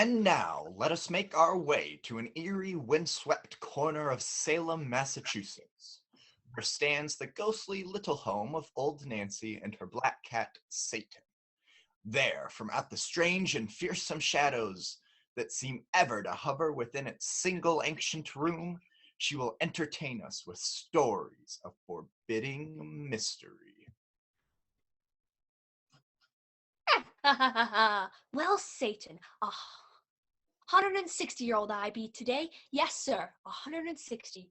And now, let us make our way to an eerie, windswept corner of Salem, Massachusetts, where stands the ghostly little home of old Nancy and her black cat, Satan. There, from out the strange and fearsome shadows that seem ever to hover within its single ancient room, she will entertain us with stories of forbidding mystery. Well, Satan, 160-year-old I be today. Yes, sir, 160.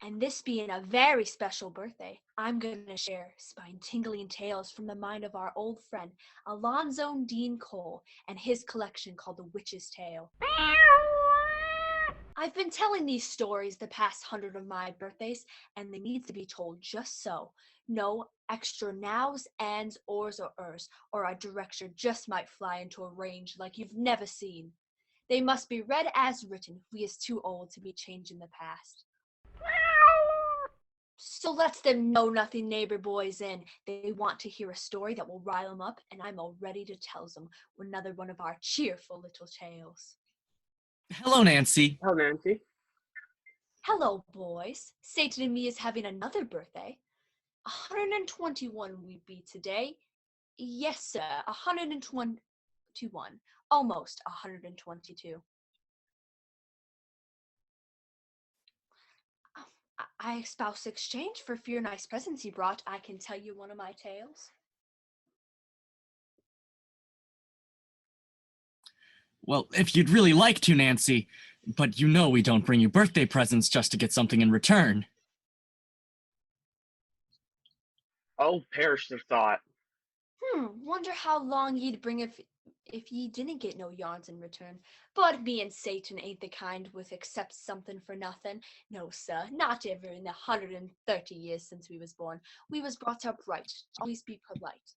And this being a very special birthday, I'm going to share spine-tingling tales from the mind of our old friend, Alonzo Deen Cole, and his collection called The Witch's Tale. I've been telling these stories the past 100 of my birthdays, and they need to be told just so. No extra nows, ands, ors, or ers, or a director just might fly into a range like you've never seen. They must be read as written. We is too old to be changing the past. So let's them know-nothing neighbor boys in. They want to hear a story that will rile them up, and I'm all ready to tell them another one of our cheerful little tales. Hello, Nancy. Hello, Nancy. Hello, boys. Satan and me is having another birthday. 121 we be today. Yes, sir, 121. Almost 122. I espouse exchange for fear nice presents you brought. I can tell you one of my tales. Well, if you'd really like to, Nancy, but you know we don't bring you birthday presents just to get something in return. Oh, perish the thought. Wonder how long ye'd bring if ye didn't get no yarns in return. But me and Satan ain't the kind with accept something for nothing. No, sir, not ever in the 130 years since we was born. We was brought up right, always be polite,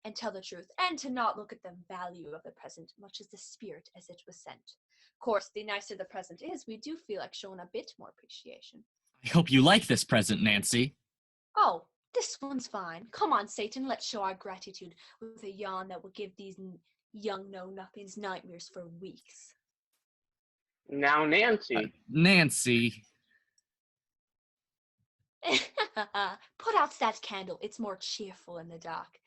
and tell the truth, and to not look at the value of the present, much as the spirit as it was sent. Course, the nicer the present is, we do feel like showing a bit more appreciation. I hope you like this present, Nancy. Oh, this one's fine. Come on, Satan, let's show our gratitude with a yarn that will give these young know-nothings nightmares for weeks. Now, Nancy. Nancy. Put out that candle. It's more cheerful in the dark.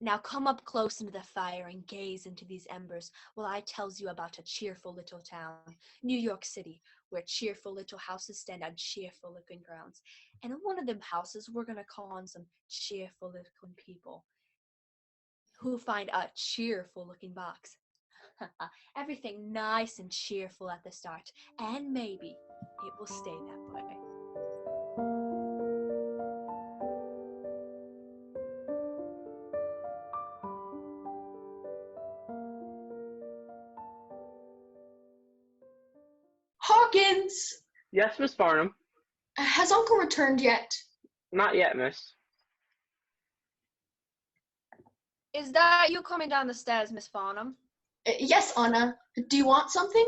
Now come up close into the fire and gaze into these embers while I tells you about a cheerful little town, New York City, where cheerful little houses stand on cheerful looking grounds. And in one of them houses, we're going to call on some cheerful looking people who find a cheerful looking box. Everything nice and cheerful at the start, and maybe it will stay that way. Hawkins! Yes, Miss Farnham. Has Uncle returned yet? Not yet, Miss. Is that you coming down the stairs, Miss Farnham? Yes, Anna. Do you want something?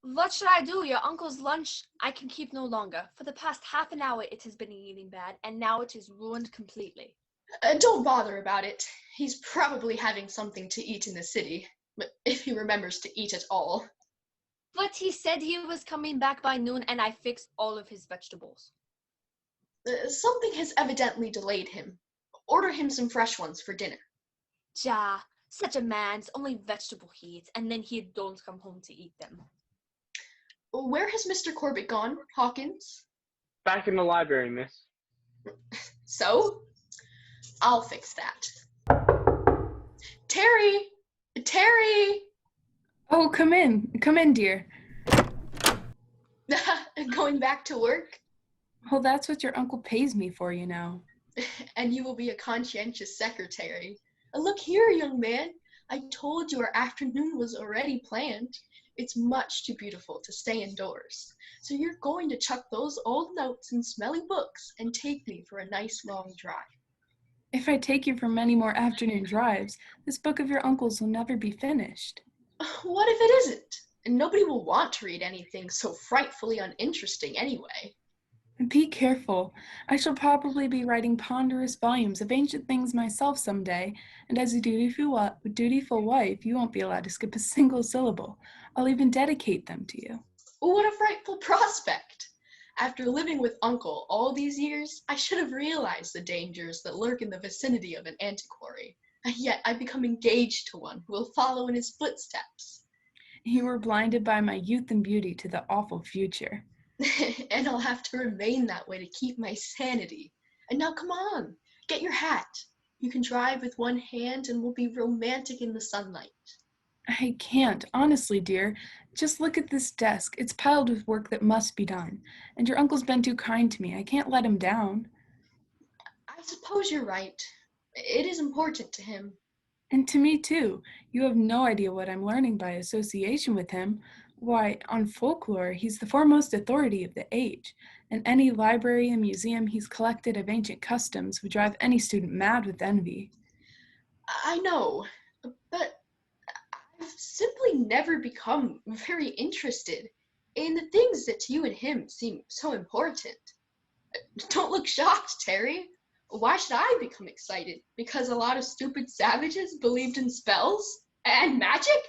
What should I do? Your uncle's lunch I can keep no longer. For the past half an hour it has been eating bad, and now it is ruined completely. Don't bother about it. He's probably having something to eat in the city, but if he remembers to eat at all. But he said he was coming back by noon, and I fixed all of his vegetables. Something has evidently delayed him. Order him some fresh ones for dinner. Ja, such a man's only vegetable he eats, and then he don't come home to eat them. Where has Mr. Corbett gone, Hawkins? Back in the library, Miss. So? I'll fix that. Terry! Terry! Oh, come in, dear. Going back to work? Well, that's what your uncle pays me for, you know. And you will be a conscientious secretary. Look here, young man. I told you our afternoon was already planned. It's much too beautiful to stay indoors. So you're going to chuck those old notes and smelly books and take me for a nice long drive. If I take you for many more afternoon drives, this book of your uncle's will never be finished. What if it isn't? And nobody will want to read anything so frightfully uninteresting anyway. Be careful. I shall probably be writing ponderous volumes of ancient things myself someday, and as a dutiful wife, you won't be allowed to skip a single syllable. I'll even dedicate them to you. What a frightful prospect! After living with Uncle all these years, I should have realized the dangers that lurk in the vicinity of an antiquary. And yet I become engaged to one who will follow in his footsteps. You were blinded by my youth and beauty to the awful future. And I'll have to remain that way to keep my sanity. And now come on, get your hat. You can drive with one hand and we'll be romantic in the sunlight. I can't, honestly, dear. Just look at this desk. It's piled with work that must be done. And your uncle's been too kind to me. I can't let him down. I suppose you're right. It is important to him. And to me, too. You have no idea what I'm learning by association with him. Why, on folklore, he's the foremost authority of the age. In any library and museum he's collected of ancient customs would drive any student mad with envy. I know, but I've simply never become very interested in the things that to you and him seem so important. Don't look shocked, Terry. Why should I become excited? Because a lot of stupid savages believed in spells and magic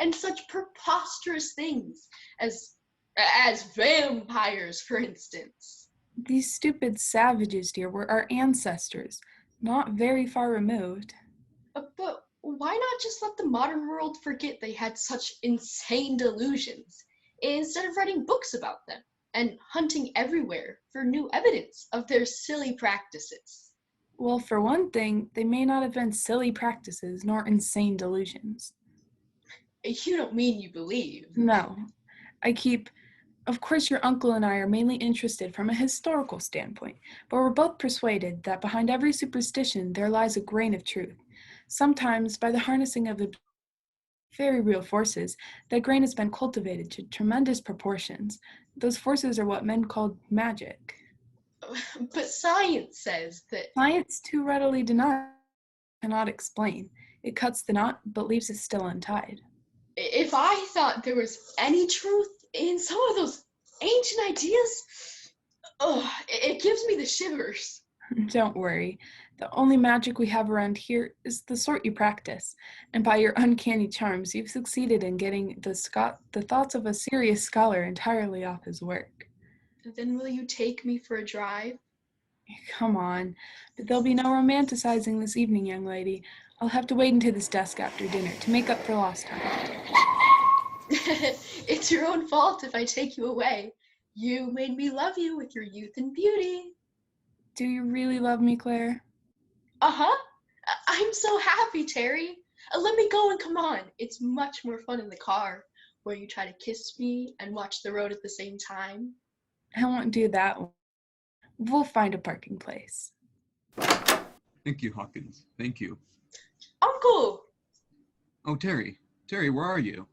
and such preposterous things as vampires, for instance. These stupid savages, dear, were our ancestors, not very far removed. But why not just let the modern world forget they had such insane delusions instead of writing books about them and hunting everywhere for new evidence of their silly practices? Well, for one thing, they may not have been silly practices nor insane delusions. You don't mean you believe. No. Of course, your uncle and I are mainly interested from a historical standpoint, but we're both persuaded that behind every superstition there lies a grain of truth. Sometimes, by the harnessing of the very real forces, that grain has been cultivated to tremendous proportions. Those forces are what men call magic. But science says that... Science too readily denies, cannot explain. It cuts the knot, but leaves it still untied. If I thought there was any truth in some of those ancient ideas, it gives me the shivers. Don't worry. The only magic we have around here is the sort you practice, and by your uncanny charms, you've succeeded in getting the thoughts of a serious scholar entirely off his work. Then will you take me for a drive? Come on, but there'll be no romanticizing this evening, young lady. I'll have to wait until this desk after dinner to make up for lost time. It's your own fault if I take you away. You made me love you with your youth and beauty. Do you really love me, Claire? Uh-huh. I'm so happy, Terry. Let me go and come on. It's much more fun in the car, where you try to kiss me and watch the road at the same time. I won't do that. We'll find a parking place. Thank you, Hawkins. Thank you. Uncle! Oh, Terry. Terry, where are you?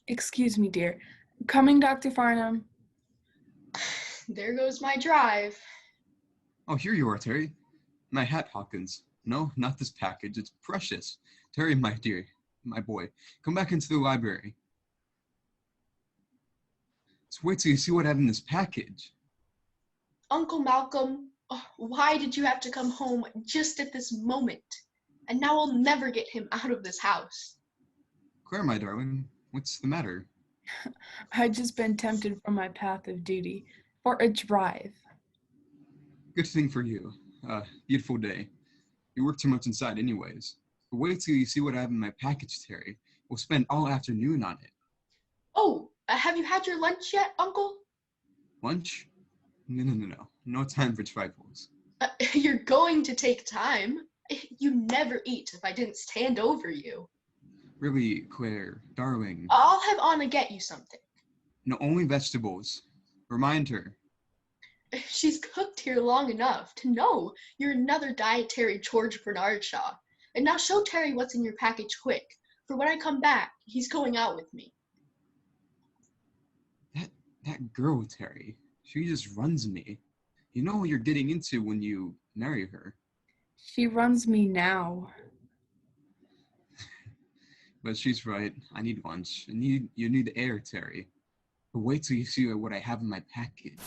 Excuse me, dear. Coming, Dr. Farnham. There goes my drive. Oh, here you are, Terry. My hat, Hawkins. No, not this package. It's precious. Terry, my dear, my boy, come back into the library. Let's wait till you see what I have in this package. Uncle Malcolm, why did you have to come home just at this moment? And now I'll never get him out of this house. Claire, my darling, what's the matter? I'd just been tempted from my path of duty for a drive. Good thing for you. Beautiful day. You work too much inside anyways. But wait till you see what I have in my package, Terry. We'll spend all afternoon on it. Oh, have you had your lunch yet, Uncle? Lunch? No. No time for trifles. You're going to take time. You never eat if I didn't stand over you. Really, Claire, darling. I'll have Anna get you something. No, only vegetables. Remind her. She's cooked here long enough to know you're another dietary George Bernard Shaw. And now show Terry what's in your package quick, for when I come back, he's going out with me. That girl, Terry, she just runs me. You know what you're getting into when you marry her. She runs me now. But she's right. I need lunch. You need air, Terry. But wait till you see what I have in my package.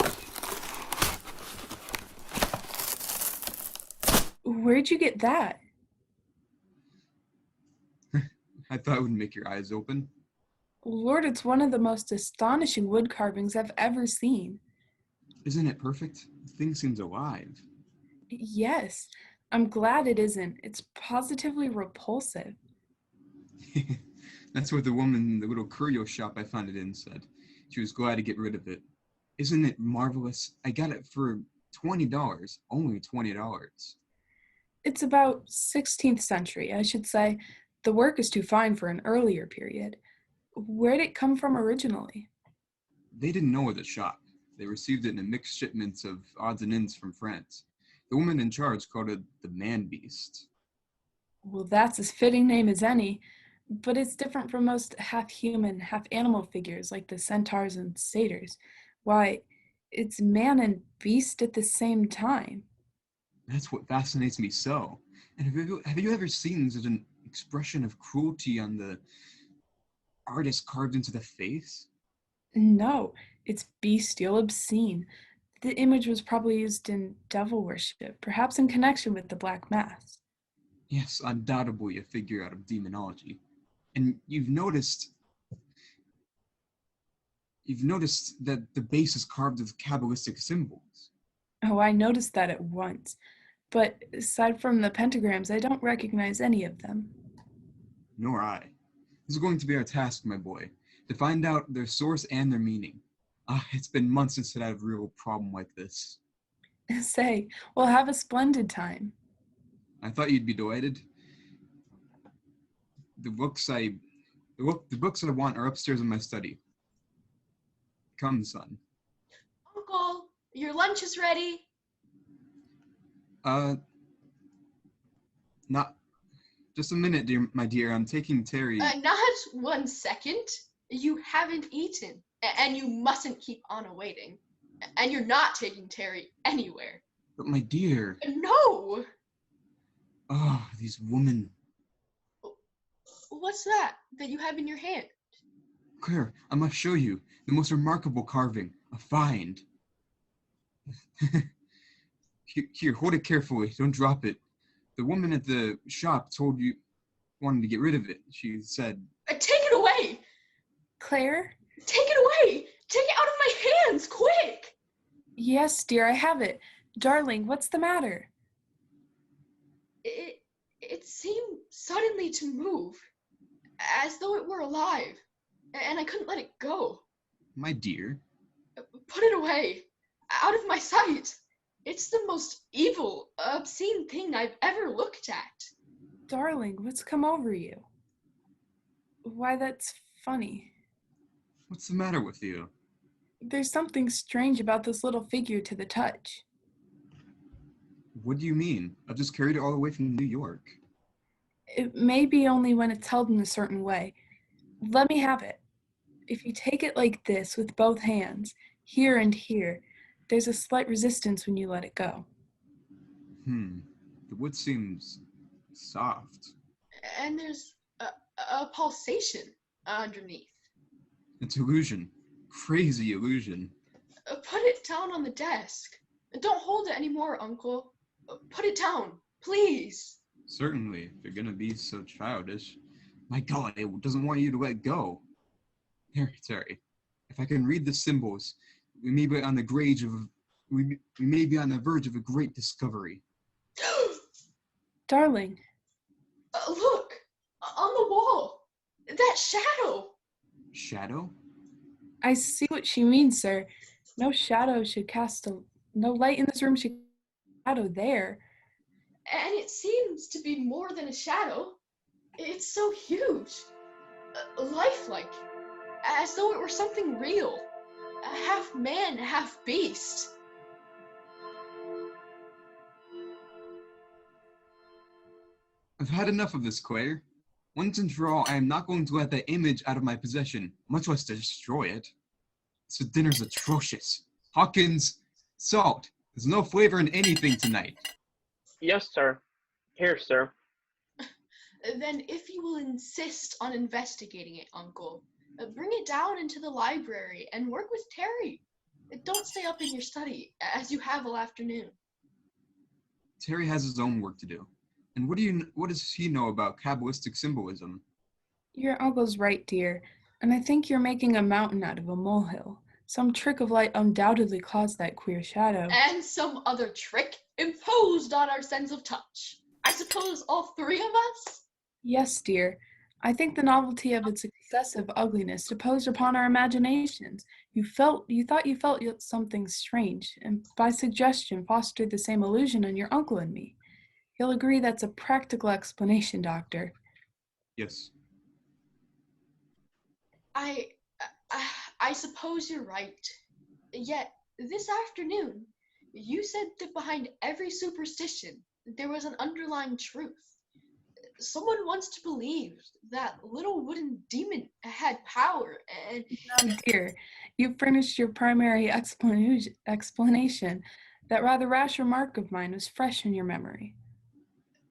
Where'd you get that? I thought it would make your eyes open. Lord, it's one of the most astonishing wood carvings I've ever seen. Isn't it perfect? The thing seems alive. Yes, I'm glad it isn't. It's positively repulsive. That's what the woman in the little curio shop I found it in said. She was glad to get rid of it. Isn't it marvelous? I got it for $20. Only $20. It's about 16th century, I should say. The work is too fine for an earlier period. Where'd it come from originally? They didn't know of the shop. They received it in mixed shipments of odds and ends from France. The woman in charge called it the man beast. Well, that's as fitting name as any, but it's different from most half-human, half-animal figures like the centaurs and satyrs. Why, it's man and beast at the same time. That's what fascinates me so. And have you ever seen such an expression of cruelty on the artist carved into the face? No, it's bestial, obscene. The image was probably used in devil worship, perhaps in connection with the Black Mass. Yes, undoubtedly a figure out of demonology. And you've noticed that the base is carved with Kabbalistic symbols. Oh, I noticed that at once. But aside from the pentagrams, I don't recognize any of them. Nor I. This is going to be our task, my boy, to find out their source and their meaning. It's been months since I had a real problem like this. Say, we'll have a splendid time. I thought you'd be delighted. The books I want are upstairs in my study. Come, son. Uncle, your lunch is ready. Not just a minute, my dear. I'm taking Terry. Not 1 second. You haven't eaten, and you mustn't keep Anna waiting. And you're not taking Terry anywhere. But my dear. No! Oh, these women. What's that you have in your hand? Claire, I must show you the most remarkable carving, a find. Here, hold it carefully. Don't drop it. The woman at the shop wanted to get rid of it. She said, Take it away! Claire? Take it away! Take it out of my hands, quick! Yes, dear, I have it. Darling, what's the matter? It seemed suddenly to move, as though it were alive, and I couldn't let it go. my dear. Put it away, out of my sight. It's the most evil, obscene thing I've ever looked at. Darling, what's come over you? Why, that's funny. What's the matter with you? There's something strange about this little figure to the touch. What do you mean? I've just carried it all the way from New York. It may be only when it's held in a certain way. Let me have it. If you take it like this with both hands, here and here, there's a slight resistance when you let it go. The wood seems soft. And there's a pulsation underneath. It's illusion. Crazy illusion. Put it down on the desk. Don't hold it anymore, Uncle. Put it down, please. Certainly, if you're gonna be so childish. My God, it doesn't want you to let go. Here, Terry. If I can read the symbols, we may be on the verge of a great discovery. Darling. Look, on the wall. That shadow. Shadow? I see what she means, sir. No light in this room should cast a shadow there. And it seems to be more than a shadow. It's so huge. Lifelike. As though it were something real. Half man, half beast. I've had enough of this, Claire. Once and for all, I am not going to let that image out of my possession, much less destroy it. This dinner's atrocious. Hawkins, salt. There's no flavor in anything tonight. Yes, sir. Here, sir. Then if you will insist on investigating it, Uncle, bring it down into the library and work with Terry. Don't stay up in your study, as you have all afternoon. Terry has his own work to do. And what does he know about Kabbalistic symbolism? Your uncle's right, dear, and I think you're making a mountain out of a molehill. Some trick of light undoubtedly caused that queer shadow. And some other trick imposed on our sense of touch. I suppose all three of us? Yes, dear. I think the novelty of its excessive ugliness imposed upon our imaginations. You thought you felt something strange, and by suggestion fostered the same illusion in your uncle and me. You'll agree that's a practical explanation, Doctor. Yes. I suppose you're right. Yet, this afternoon, you said that behind every superstition, there was an underlying truth. Someone wants to believe that little wooden demon had power and... Oh dear, you furnished your primary explanation. That rather rash remark of mine was fresh in your memory.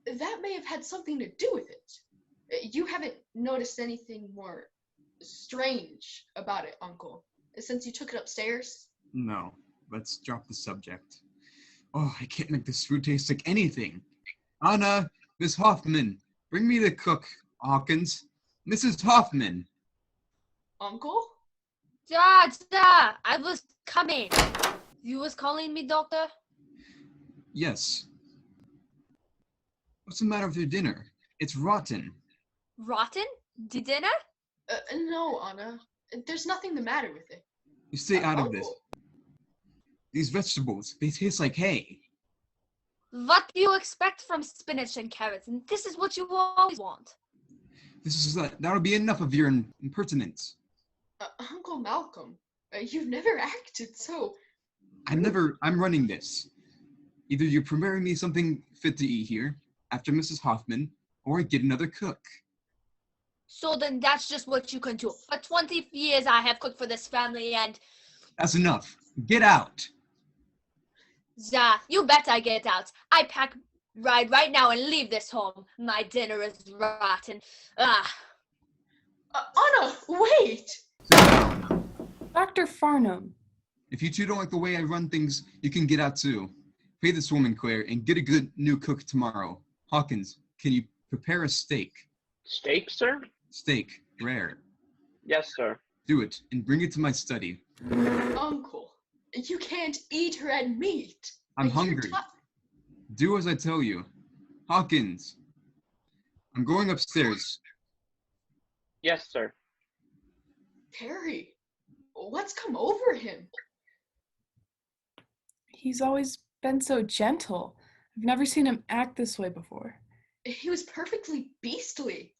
That may have had something to do with it. You haven't noticed anything more strange about it, Uncle, since you took it upstairs? No, let's drop the subject. Oh, I can't make this food taste like anything. Anna, Miss Hoffman, bring me the cook, Hawkins. Mrs. Hoffman. Uncle? Da, I was coming. You was calling me, Doctor? Yes. What's the matter with your dinner? It's rotten. Rotten? The dinner? No, Anna. There's nothing the matter with it. You stay out of this. Uncle. These vegetables, they taste like hay. What do you expect from spinach and carrots? And this is what you always want. That'll be enough of your impertinence. Uncle Malcolm, you've never acted so... I'm running this. Either you're preparing me something fit to eat here, after Mrs. Hoffman, or I get another cook. So then that's just what you can do. For 20 years I have cooked for this family and... That's enough. Get out. You bet I get out. I pack right now and leave this home. My dinner is rotten. Anna, wait! Sit down. Dr. Farnham. If you two don't like the way I run things, you can get out too. Pay this woman, Claire, and get a good new cook tomorrow. Hawkins, can you prepare a steak? Steak, sir? Steak, rare. Yes, sir. Do it, and bring it to my study. Uncle, you can't eat red meat. I'm You're hungry. Do as I tell you. Hawkins, I'm going upstairs. Yes, sir. Terry, what's come over him? He's always been so gentle. I've never seen him act this way before. He was perfectly beastly.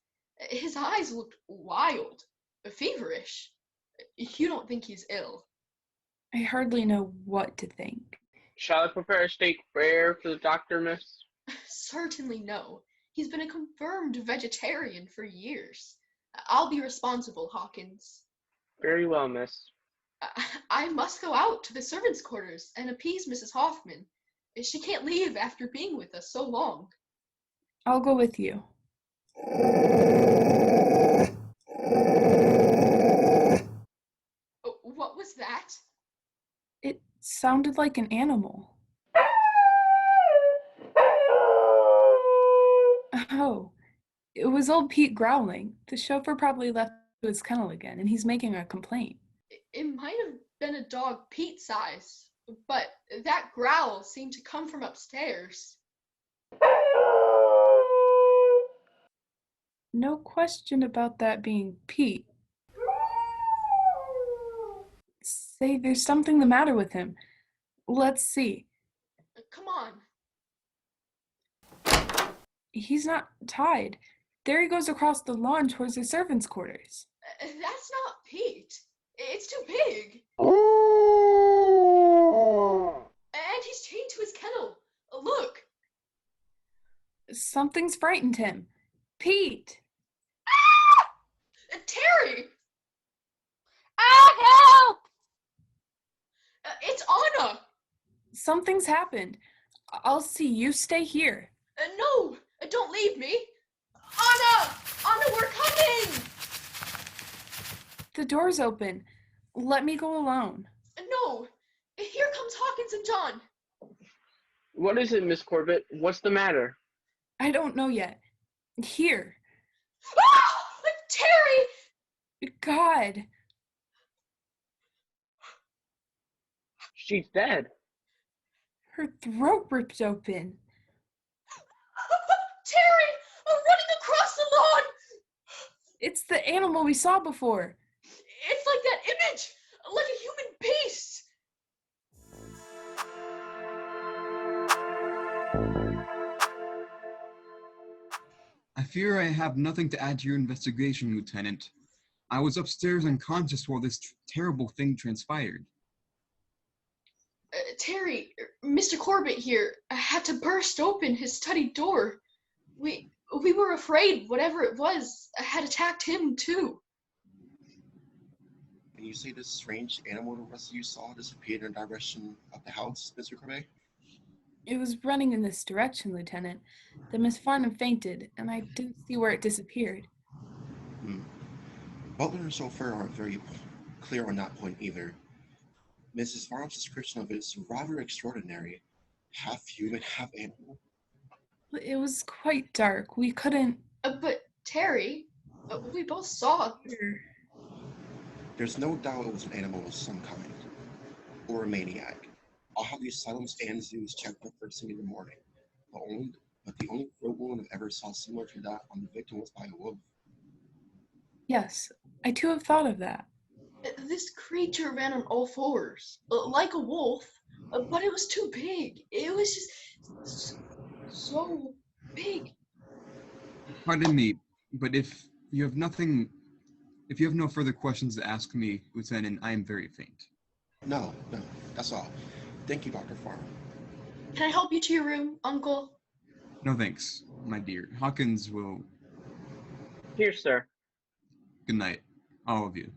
His eyes looked wild, feverish. You don't think he's ill? I hardly know what to think. Shall I prepare a steak rare for the doctor, miss? Certainly no. He's been a confirmed vegetarian for years. I'll be responsible, Hawkins. Very well, miss. I must go out to the servants' quarters and appease Mrs. Hoffman. She can't leave after being with us so long. I'll go with you. What was that? It sounded like an animal. Oh, it was old Pete growling. The chauffeur probably left his kennel again, and he's making a complaint. It might have been a dog Pete size, but that growl seemed to come from upstairs. No question about that being Pete. Say, there's something the matter with him. Let's see. Come on. He's not tied. There he goes across the lawn towards the servants' quarters. That's not Pete. It's too big. And he's chained to his kennel. Look. Something's frightened him. Pete! Terry! Help! It's Anna! Something's happened. I'll see. You stay here. No! Don't leave me! Anna! Anna, we're coming! The door's open. Let me go alone. No! Here comes Hawkins and John. What is it, Miss Corbett? What's the matter? I don't know yet. Here. Ah! Terry! God. She's dead. Her throat ripped open. Terry! I'm running across the lawn! It's the animal we saw before. It's like that image! Like a human beast! I fear I have nothing to add to your investigation, Lieutenant. I was upstairs unconscious while this terrible thing transpired. Terry, Mr. Corbett here had to burst open his study door. We were afraid whatever it was had attacked him too. And you say this strange animal the rest of you saw disappeared in the direction of the house, Mr. Corbett? It was running in this direction, Lieutenant. Then Miss Farnham fainted, and I didn't see where it disappeared. Butler and chauffeur aren't very clear on that point either. Mrs. Farnham's description of it is rather extraordinary. Half human, half animal. It was quite dark. We couldn't... But Terry, we both saw. There's no doubt it was an animal of some kind. Or a maniac. I'll have the asylums and zoos checked the first thing in the morning. But the only throat wound I ever saw similar to that on the victim was by a wolf. Yes, I too have thought of that. This creature ran on all fours, like a wolf, but it was too big. It was just so big. Pardon me, but if you have no further questions to ask me, Lieutenant, I am very faint. No, that's all. Thank you, Dr. Farnham. Can I help you to your room, Uncle? No thanks, my dear. Hawkins will... Here, sir. Good night, all of you.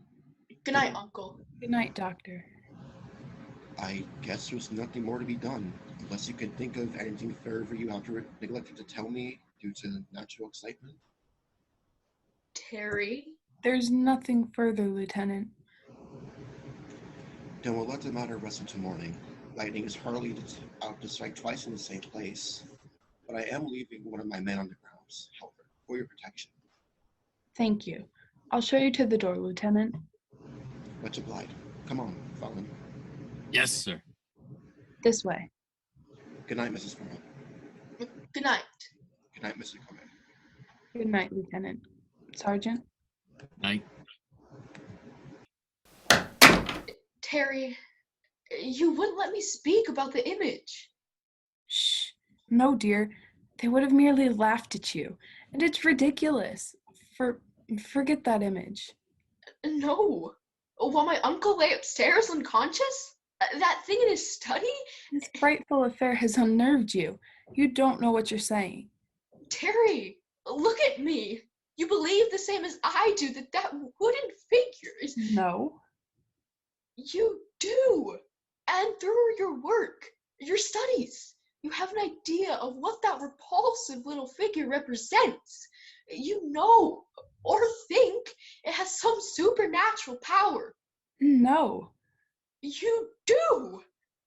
Good night, Uncle. Good night, Doctor. I guess there's nothing more to be done, unless you can think of anything further you have neglected to tell me due to natural excitement. Terry? There's nothing further, Lieutenant. Then we'll let the matter rest until morning. Lightning is hardly out to strike twice in the same place, but I am leaving one of my men on the grounds, however, for your protection. Thank you. I'll show you to the door, Lieutenant. Much obliged. Come on, Fallon. Yes, sir. This way. Good night, Mrs. Farnham. Good night. Good night, Mr. Corbett. Good night, Lieutenant. Sergeant? Night. Terry, you wouldn't let me speak about the image. Shh. No, dear. They would have merely laughed at you. And it's ridiculous. Forget that image. No. While my uncle lay upstairs unconscious? That thing in his study? This frightful affair has unnerved you. You don't know what you're saying. Terry, look at me. You believe the same as I do that wooden figure is... No. You do. And through your work, your studies, you have an idea of what that repulsive little figure represents. You know or think it has some supernatural power. No. You do.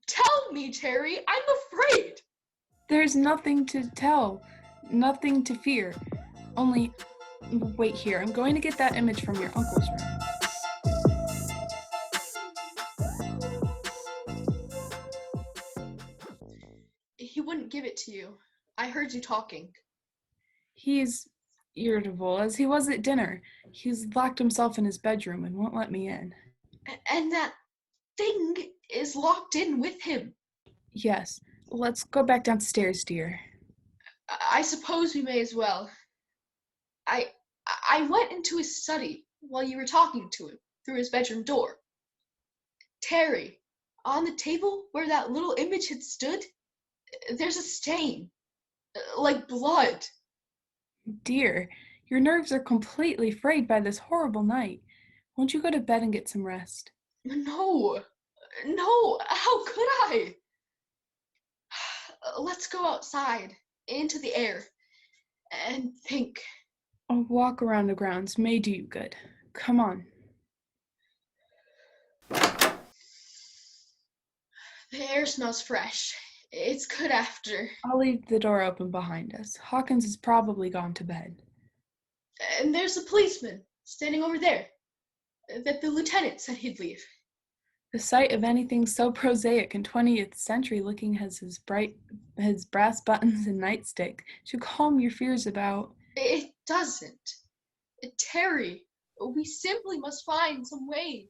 Tell me, Terry. I'm afraid. There's nothing to tell. Nothing to fear. Only, wait here. I'm going to get that image from your uncle's room. He wouldn't give it to you. I heard you talking. He's irritable, as he was at dinner. He's locked himself in his bedroom and won't let me in. And that thing is locked in with him. Yes. Let's go back downstairs, dear. I suppose we may as well. I went into his study while you were talking to him through his bedroom door. Terry, on the table where that little image had stood, there's a stain, like blood. Dear, your nerves are completely frayed by this horrible night. Won't you go to bed and get some rest? No, how could I? Let's go outside, into the air, and think. A walk around the grounds may do you good. Come on. The air smells fresh. It's good after. I'll leave the door open behind us. Hawkins has probably gone to bed. And there's a policeman standing over there that the lieutenant said he'd leave. The sight of anything so prosaic and 20th century looking as his brass buttons and nightstick should calm your fears about... It doesn't. Terry, we simply must find some way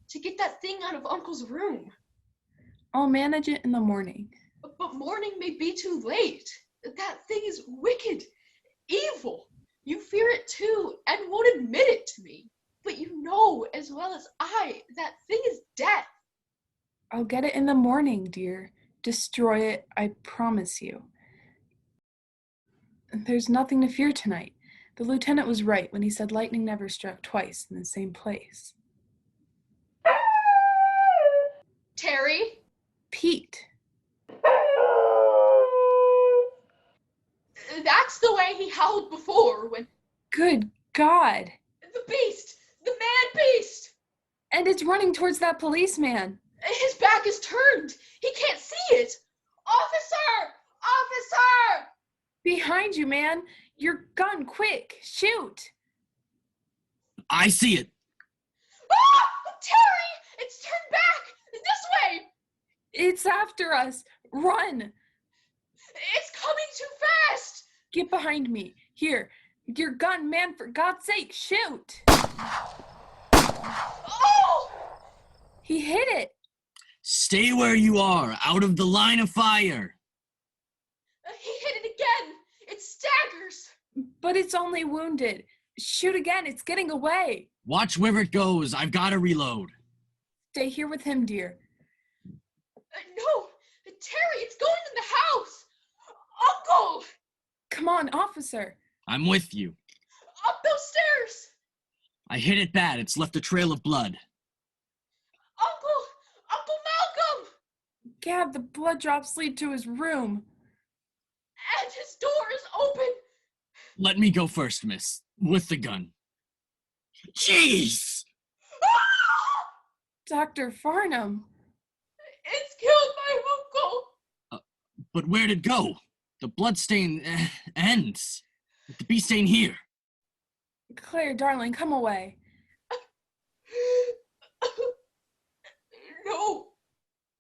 to get that thing out of Uncle's room. I'll manage it in the morning. But morning may be too late. That thing is wicked, evil. You fear it too and won't admit it to me. But you know as well as I that thing is death. I'll get it in the morning, dear. Destroy it, I promise you. There's nothing to fear tonight. The lieutenant was right when he said lightning never struck twice in the same place. Terry? Pete! That's the way he howled before when... Good God! The beast! The mad beast! And it's running towards that policeman. His back is turned. He can't see it. Officer! Officer! Behind you, man. Your gun, quick. Shoot. I see it. Ah! Terry! It's turned back! This way! It's after us. Run. It's coming too fast! Get behind me. Here. Your gun, man, for God's sake, shoot. Oh! He hit it. Stay where you are, out of the line of fire. He hit it again! It staggers! But it's only wounded. Shoot again, it's getting away. Watch where it goes. I've got to reload. Stay here with him, dear. No! Terry, it's going in the house! Uncle! Come on, officer. I'm with you. Up those stairs! I hit it bad. It's left a trail of blood. Uncle Malcolm! Gab, the blood drops lead to his room. And his door is open! Let me go first, miss. With the gun. Jeez! Ah! Dr. Farnham. It's killed my uncle! But where'd it go? The bloodstain ends. The bee stain here. Claire, darling, come away. No!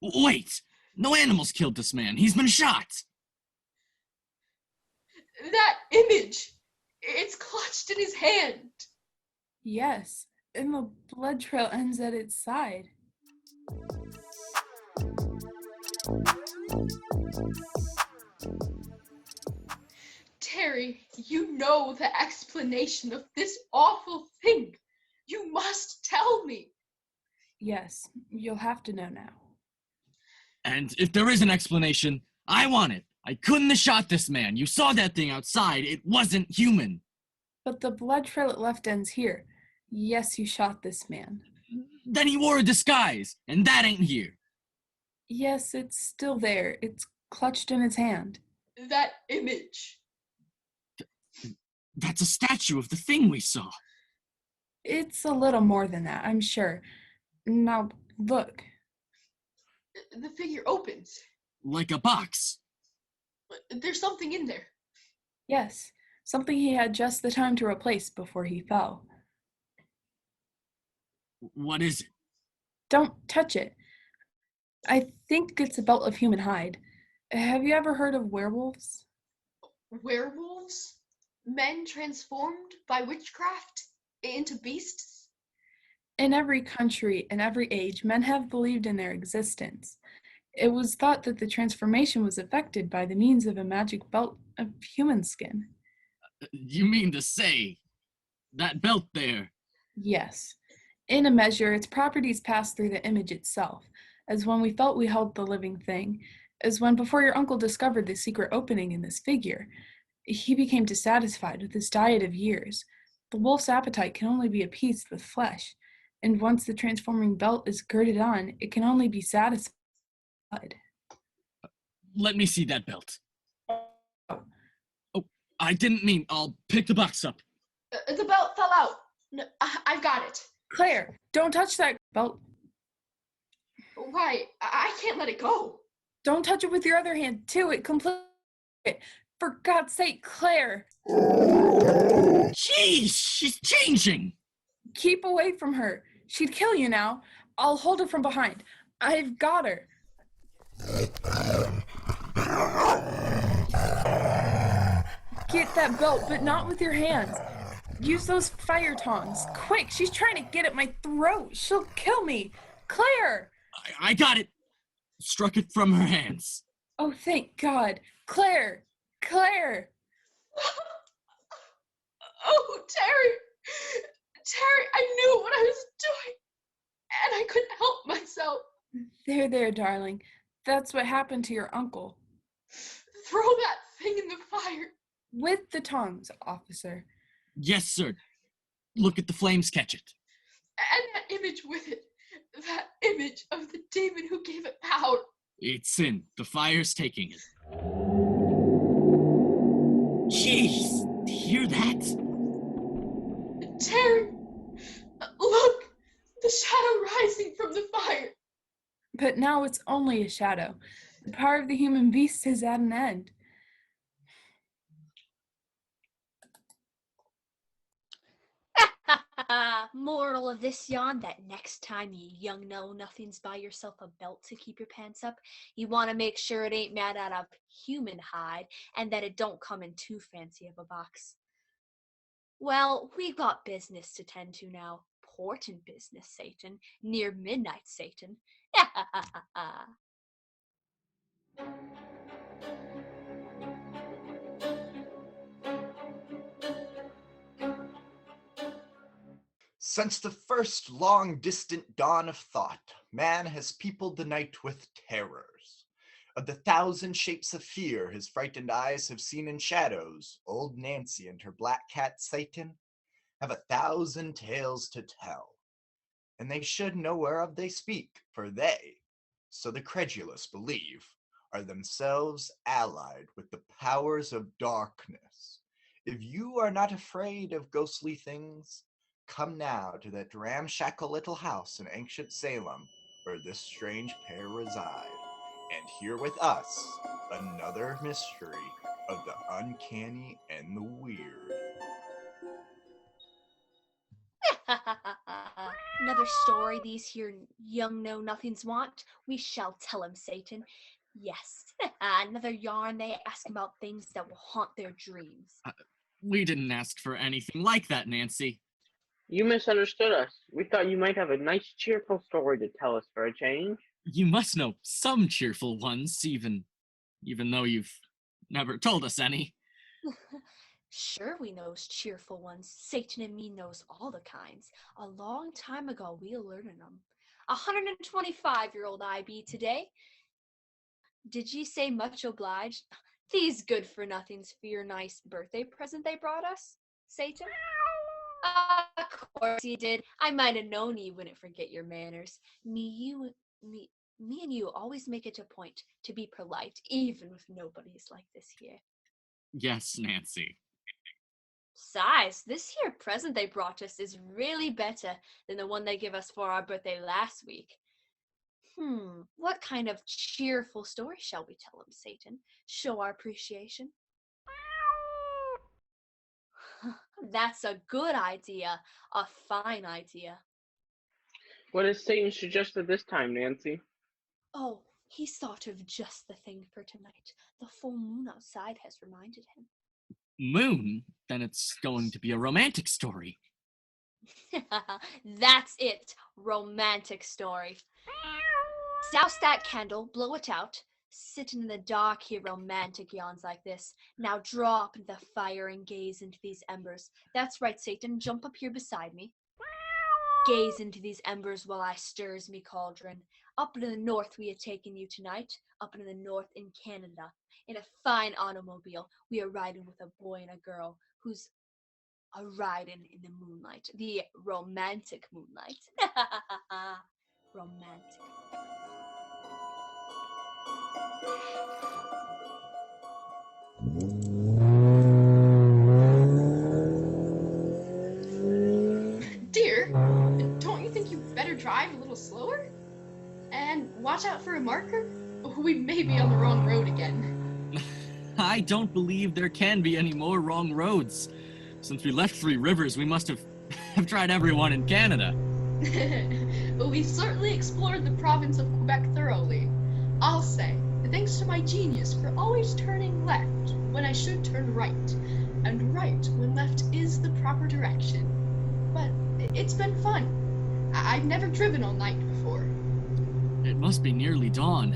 Wait! No animals killed this man. He's been shot. That image! It's clutched in his hand! Yes, and the blood trail ends at its side. Terry, you know the explanation of this awful thing. You must tell me. Yes, you'll have to know now. And if there is an explanation, I want it. I couldn't have shot this man. You saw that thing outside. It wasn't human. But the blood trail it left ends here. Yes, you shot this man. Then he wore a disguise, and that ain't here. Yes, it's still there. It's clutched in his hand. That image. That's a statue of the thing we saw. It's a little more than that, I'm sure. Now, look. The figure opens. Like a box. There's something in there. Yes, something he had just the time to replace before he fell. What is it? Don't touch it. I think it's a belt of human hide. Have you ever heard of werewolves? Werewolves? Men transformed by witchcraft into beasts? In every country and every age, men have believed in their existence. It was thought that the transformation was effected by the means of a magic belt of human skin. You mean to say, that belt there? Yes. In a measure, its properties pass through the image itself, as when we felt we held the living thing, as when before your uncle discovered the secret opening in this figure, he became dissatisfied with his diet of years. The wolf's appetite can only be appeased with flesh, and once the transforming belt is girded on, it can only be satisfied. Let me see that belt. Oh, I didn't mean. I'll pick the box up. The belt fell out. No, I've got it. Claire, don't touch that belt. Why? I can't let it go. Don't touch it with your other hand, too. It completely... For God's sake, Claire! Jeez, she's changing! Keep away from her. She'd kill you now. I'll hold her from behind. I've got her. Get that belt, but not with your hands. Use those fire tongs. Quick, she's trying to get at my throat. She'll kill me. Claire! I got it. Struck it from her hands. Oh, thank God. Claire! Claire! Oh, Terry! Terry, I knew what I was doing, and I couldn't help myself. There, darling. That's what happened to your uncle. Throw that thing in the fire. With the tongs, officer. Yes, sir. Look at the flames catch it. And that image with it. That image of the demon who gave it power. It's in. The fire's taking it. Jeez, do you hear that? Terry, look! The shadow rising from the fire. But now it's only a shadow. The power of the human beast is at an end. Moral of this yarn, that next time you young know-nothings buy yourself a belt to keep your pants up, you want to make sure it ain't made out of human hide and that it don't come in too fancy of a box. Well, we got business to tend to now. Important business, Satan. Near midnight, Satan. Since the first long-distant dawn of thought, man has peopled the night with terrors. Of the 1,000 shapes of fear his frightened eyes have seen in shadows, old Nancy and her black cat Satan have 1,000 tales to tell. And they should know whereof they speak, for they, so the credulous believe, are themselves allied with the powers of darkness. If you are not afraid of ghostly things, come now to that ramshackle little house in ancient Salem where this strange pair reside, and hear with us another mystery of the uncanny and the weird. Another story these here young know-nothings want? We shall tell 'em, Satan. Yes, another yarn they ask about things that will haunt their dreams. We didn't ask for anything like that, Nancy. You misunderstood us. We thought you might have a nice, cheerful story to tell us for a change. You must know some cheerful ones, even though you've never told us any. Sure, we knows cheerful ones. Satan and me knows all the kinds. A long time ago, we learned 'em. 125-year-old I be today. Did ye say much obliged? These good-for-nothings for your nice birthday present they brought us, Satan? Of course you did. I might have known you wouldn't forget your manners. Me and you always make it a point to be polite, even with nobodies like this here. Yes, Nancy. Besides, this here present they brought us is really better than the one they gave us for our birthday last week. What kind of cheerful story shall we tell 'em, Satan? Show our appreciation? That's a good idea. A fine idea. What has Satan suggested this time, Nancy? Oh, he's thought of just the thing for tonight. The full moon outside has reminded him. Moon? Then it's going to be a romantic story. That's it. Romantic story. Douse that candle, blow it out. Sitting in the dark, hear romantic yawns like this. Now draw up into the fire and gaze into these embers. That's right, Satan. Jump up here beside me. Gaze into these embers while I stirs me cauldron. Up into the north we have taken you tonight. Up into the north in Canada. In a fine automobile, we are riding with a boy and a girl who's a riding in the moonlight. The romantic moonlight. Romantic. Dear, don't you think you better drive a little slower? And watch out for a marker? We may be on the wrong road again. I don't believe there can be any more wrong roads. Since we left Three Rivers, we must have tried everyone in Canada. We've certainly explored the province of Quebec thoroughly. I'll say, thanks to my genius for always turning left when I should turn right, and right when left is the proper direction. But it's been fun. I've never driven all night before. It must be nearly dawn.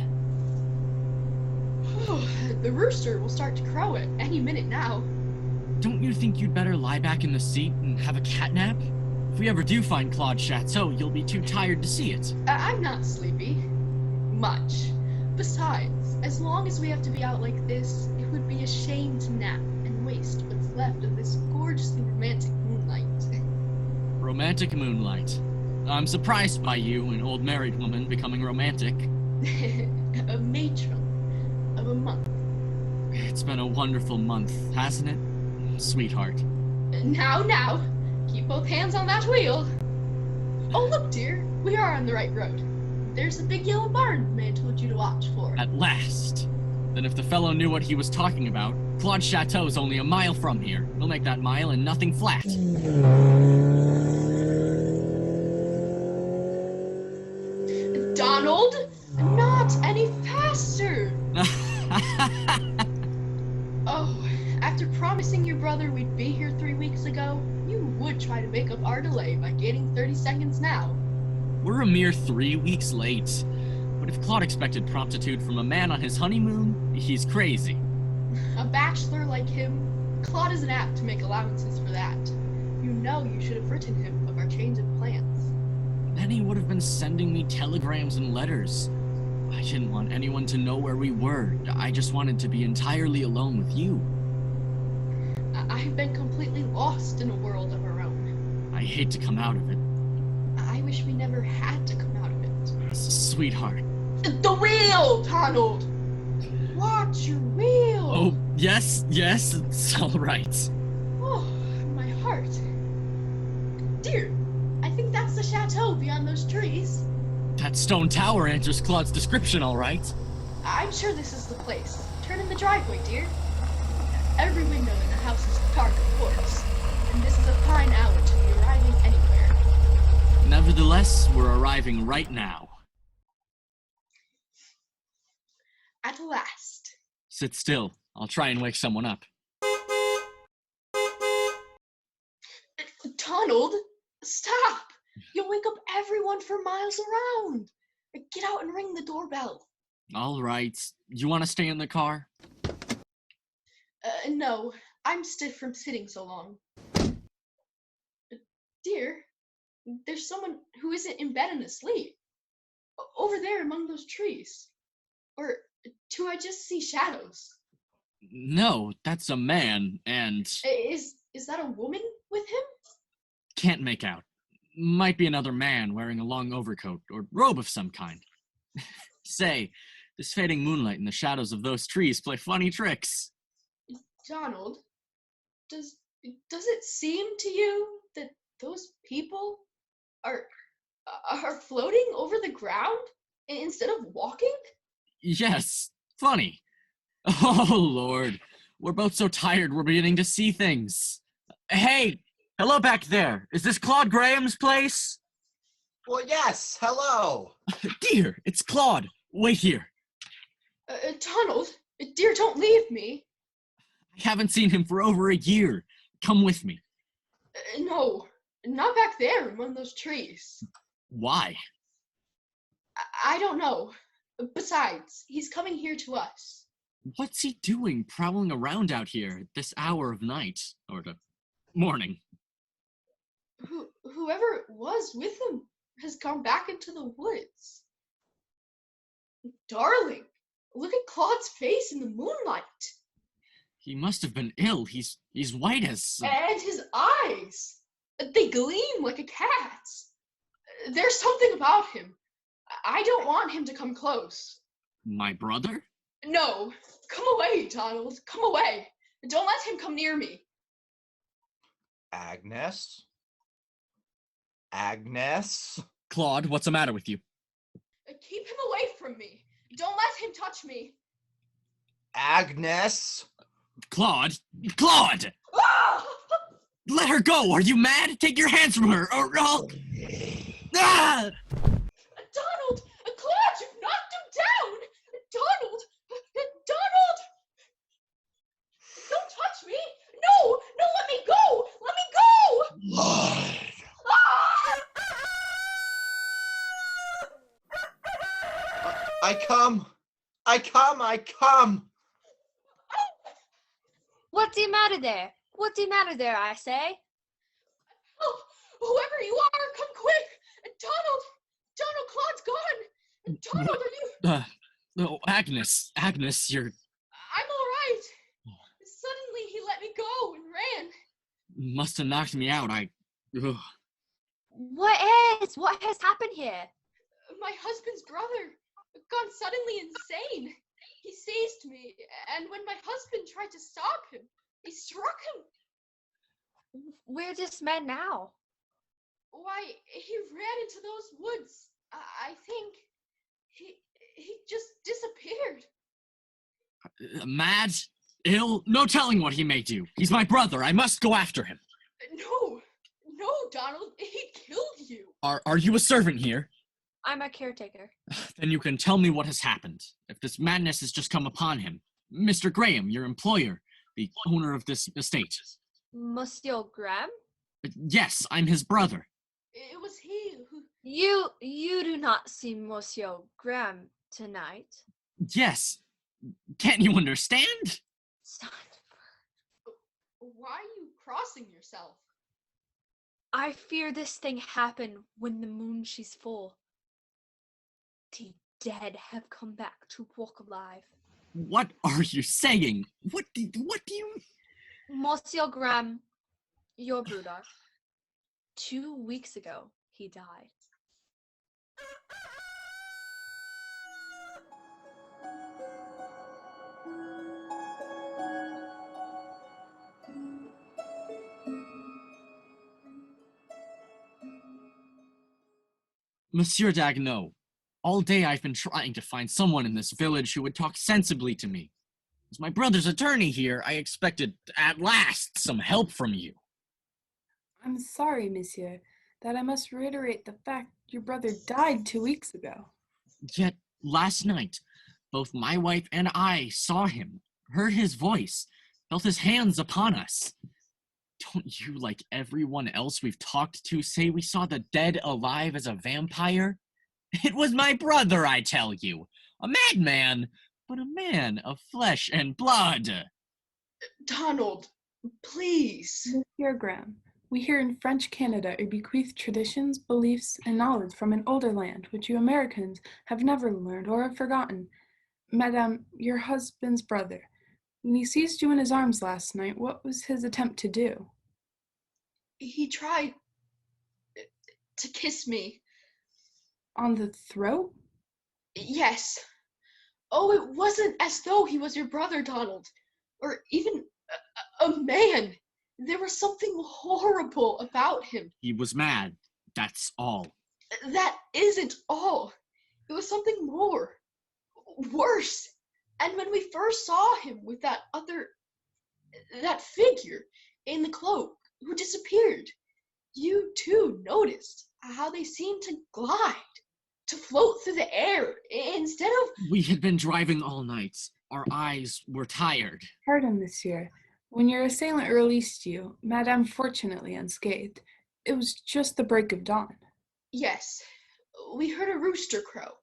The rooster will start to crow at any minute now. Don't you think you'd better lie back in the seat and have a cat nap? If we ever do find Claude's chateau, you'll be too tired to see it. I'm not sleepy. Much. Besides, as long as we have to be out like this, it would be a shame to nap and waste what's left of this gorgeously romantic moonlight. Romantic moonlight. I'm surprised by you, an old married woman, becoming romantic. A matron of a month. It's been a wonderful month, hasn't it, sweetheart? Now, keep both hands on that wheel. Oh, look, dear, we are on the right road. There's the big yellow barn the man told you to watch for. At last. Then if the fellow knew what he was talking about, Claude's chateau's only a mile from here. We'll make that mile and nothing flat. Donald, not any faster. Oh, after promising your brother we'd be here 3 weeks ago, you would try to make up our delay by gaining 30 seconds now. We're a mere 3 weeks late. But if Claude expected promptitude from a man on his honeymoon, he's crazy. A bachelor like him, Claude isn't apt to make allowances for that. You know you should have written him of our change of plans. Then he would have been sending me telegrams and letters. I didn't want anyone to know where we were. I just wanted to be entirely alone with you. I've been completely lost in a world of our own. I hate to come out of it. I wish we never had to come out of it. Sweetheart. The wheel, Donald! Watch your wheel! Oh, yes, it's all right. Oh, my heart. Dear, I think that's the chateau beyond those trees. That stone tower answers Claude's description, all right. I'm sure this is the place. Turn in the driveway, dear. Every window in the house is dark, of course, and this is a fine hour to be arriving anywhere. Nevertheless, we're arriving right now. At last. Sit still. I'll try and wake someone up. Donald, stop! You'll wake up everyone for miles around. Get out and ring the doorbell. All right. You want to stay in the car? No, I'm stiff from sitting so long. Dear, there's someone who isn't in bed and asleep. Over there among those trees. Or do I just see shadows? No, that's a man, and... Is that a woman with him? Can't make out. Might be another man wearing a long overcoat or robe of some kind. Say, this fading moonlight and the shadows of those trees play funny tricks. Donald, does it seem to you that those people are floating over the ground instead of walking? Yes, funny. Oh, Lord. We're both so tired we're beginning to see things. Hey, hello back there. Is this Claude Graham's place? Well, yes, hello. Dear, it's Claude. Wait here. Donald, dear, don't leave me. I haven't seen him for over a year. Come with me. No, not back there among those trees. Why? I don't know. Besides, he's coming here to us. What's he doing prowling around out here at this hour of night? Or the morning? Whoever it was with him has gone back into the woods. Darling, look at Claude's face in the moonlight. He must have been ill. He's white as... And his eyes. They gleam like a cat's. There's something about him. I don't want him to come close. My brother? No. Come away, Donald. Come away. Don't let him come near me. Agnes? Agnes? Claude, what's the matter with you? Keep him away from me. Don't let him touch me. Agnes! Claude! Claude! Ah! Let her go! Are you mad? Take your hands from her, or I'll... Ah! Donald! Claude, you've knocked him down! Donald! Donald! Don't touch me! No! No, let me go! Let me go! Lord! I come! I come! What's the matter there? What's the matter there, I say? Oh, whoever you are, come quick! Donald, Claude's gone! Donald, are you... Oh, Agnes, you're... I'm alright. Suddenly he let me go and ran. Must have knocked me out. Ugh. What has happened here? My husband's brother gone suddenly insane. He seized me, and when my husband tried to stop him, he struck him. Where's this man now? Why, he ran into those woods. I think he just disappeared. Mad? Ill? No telling what he may do. He's my brother. I must go after him. No, Donald. He killed you. Are you a servant here? I'm a caretaker. Then you can tell me what has happened. If this madness has just come upon him. Mr. Graham, your employer, the owner of this estate. Monsieur Graham? Yes, I'm his brother. It was he who... You do not see Monsieur Graham tonight. Yes. Can't you understand? Son, Why are you crossing yourself? I fear this thing happened when the moon she's full. The dead have come back to walk alive. What are you saying? What do you... Monsieur Graham, your brother. 2 weeks ago, he died. Monsieur Daguenau, all day I've been trying to find someone in this village who would talk sensibly to me. As my brother's attorney here, I expected, at last, some help from you. I'm sorry, monsieur, that I must reiterate the fact your brother died 2 weeks ago. Yet, last night, both my wife and I saw him, heard his voice, felt his hands upon us. Don't you, like everyone else we've talked to, say we saw the dead alive as a vampire? It was my brother, I tell you. A madman, but a man of flesh and blood. Donald, please. Monsieur Graham, we here in French Canada are bequeathed traditions, beliefs, and knowledge from an older land which you Americans have never learned or have forgotten. Madame, your husband's brother, when he seized you in his arms last night, what was his attempt to do? He tried to kiss me. On the throat? Yes. Oh, it wasn't as though he was your brother, Donald. Or even a man. There was something horrible about him. He was mad, that's all. That isn't all. It was something more. Worse. And when we first saw him with that figure in the cloak who disappeared, you too noticed how they seemed to glide, to float through the air instead of... We had been driving all night. Our eyes were tired. Pardon, monsieur. When your assailant released you, Madame fortunately unscathed, it was just the break of dawn. Yes, we heard a rooster crow.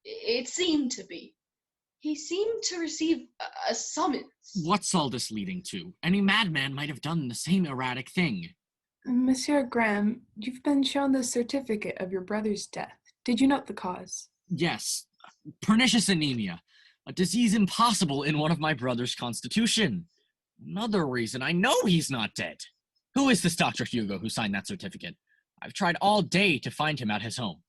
It seemed to be. He seemed to receive a summons. What's all this leading to? Any madman might have done the same erratic thing. Monsieur Graham, you've been shown the certificate of your brother's death. Did you note the cause? Yes, pernicious anemia, a disease impossible in one of my brother's constitution. Another reason I know he's not dead. Who is this Dr. Hugo who signed that certificate? I've tried all day to find him at his home.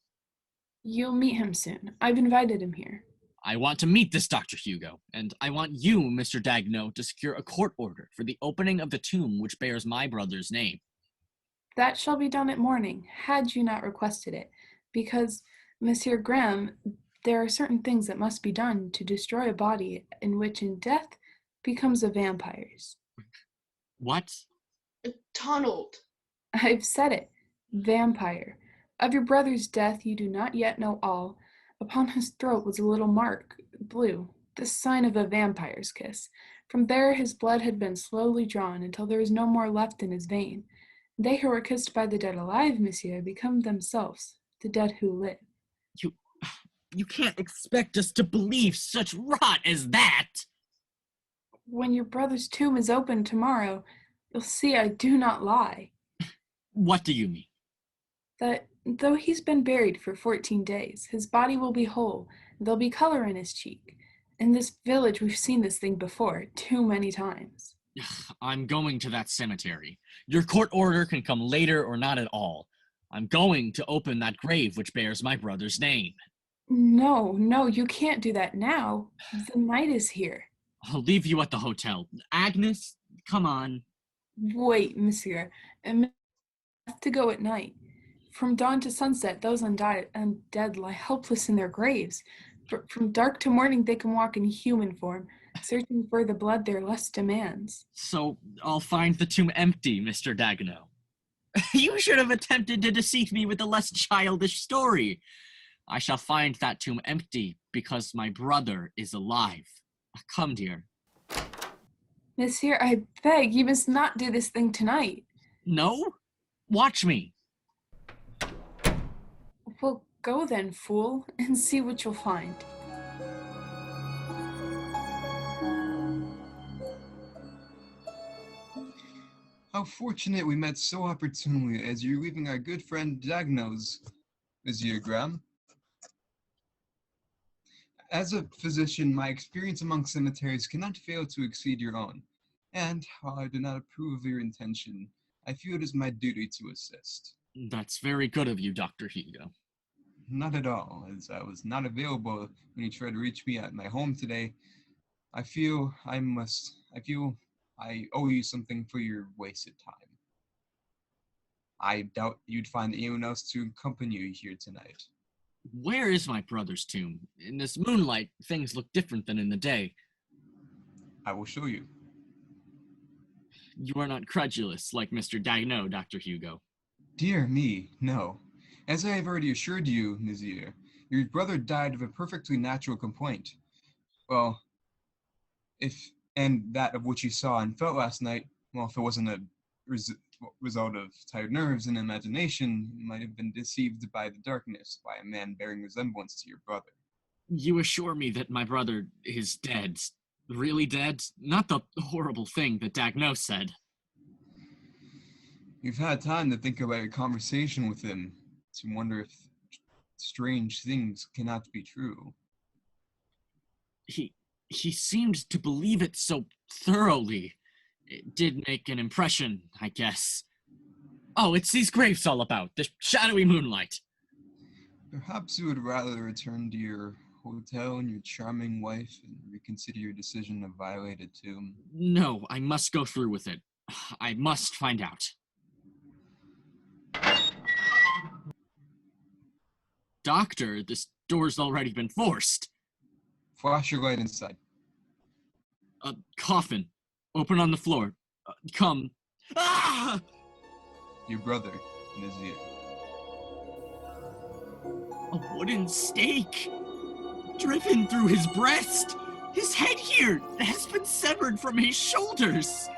You'll meet him soon. I've invited him here. I want to meet this Dr. Hugo, and I want you, Mr. Daguenau, to secure a court order for the opening of the tomb which bears my brother's name. That shall be done at morning, had you not requested it, because, Monsieur Graham, There are certain things that must be done to destroy a body in which in death becomes a vampire's. What? Donald. I've said it. Vampire. Of your brother's death you do not yet know all. Upon his throat was a little mark, blue, the sign of a vampire's kiss. From there his blood had been slowly drawn until there was no more left in his vein. They who are kissed by the dead alive, monsieur, become themselves the dead who live. You can't expect us to believe such rot as that! When your brother's tomb is opened tomorrow, you'll see I do not lie. What do you mean? That though he's been buried for 14 days, his body will be whole, and there'll be color in his cheek. In this village, we've seen this thing before, too many times. I'm going to that cemetery. Your court order can come later or not at all. I'm going to open that grave which bears my brother's name. No, you can't do that now. The night is here. I'll leave you at the hotel. Agnes, come on. Wait, monsieur. I have to go at night. From dawn to sunset, those undead lie helpless in their graves. From dark to morning, they can walk in human form, searching for the blood their lust demands. So I'll find the tomb empty, Mr. Dagenot. You should have attempted to deceive me with a less childish story. I shall find that tomb empty because my brother is alive. Come, dear. Monsieur, I beg, you must not do this thing tonight. No? Watch me. Well, go then, fool, and see what you'll find. How fortunate we met so opportunely as you're leaving our good friend Dagnose, Monsieur Graham. As a physician, my experience among cemeteries cannot fail to exceed your own. And, while I do not approve of your intention, I feel it is my duty to assist. That's very good of you, Dr. Hugo. Not at all, as I was not available when you tried to reach me at my home today. I feel I owe you something for your wasted time. I doubt you'd find anyone else to accompany you here tonight. Where is my brother's tomb? In this moonlight, things look different than in the day. I will show you. You are not credulous like Mr. Dagenot, Dr. Hugo. Dear me, no. As I have already assured you, Monsieur, your brother died of a perfectly natural complaint. Well, and that of which you saw and felt last night, well, if it wasn't a result of tired nerves and imagination, you might have been deceived by the darkness, by a man bearing resemblance to your brother. You assure me that my brother is dead. Really dead? Not the horrible thing that Dagenot said. You've had time to think about your conversation with him, to wonder if strange things cannot be true. He seemed to believe it so thoroughly. It did make an impression, I guess. Oh, it's these graves all about, the shadowy moonlight. Perhaps you would rather return to your hotel and your charming wife and reconsider your decision to violate a tomb. No, I must go through with it. I must find out. Doctor, this door's already been forced. Flash your light inside. A coffin. Open on the floor. Come. Ah! Your brother, Nazir. A wooden stake. Driven through his breast. His head here has been severed from his shoulders.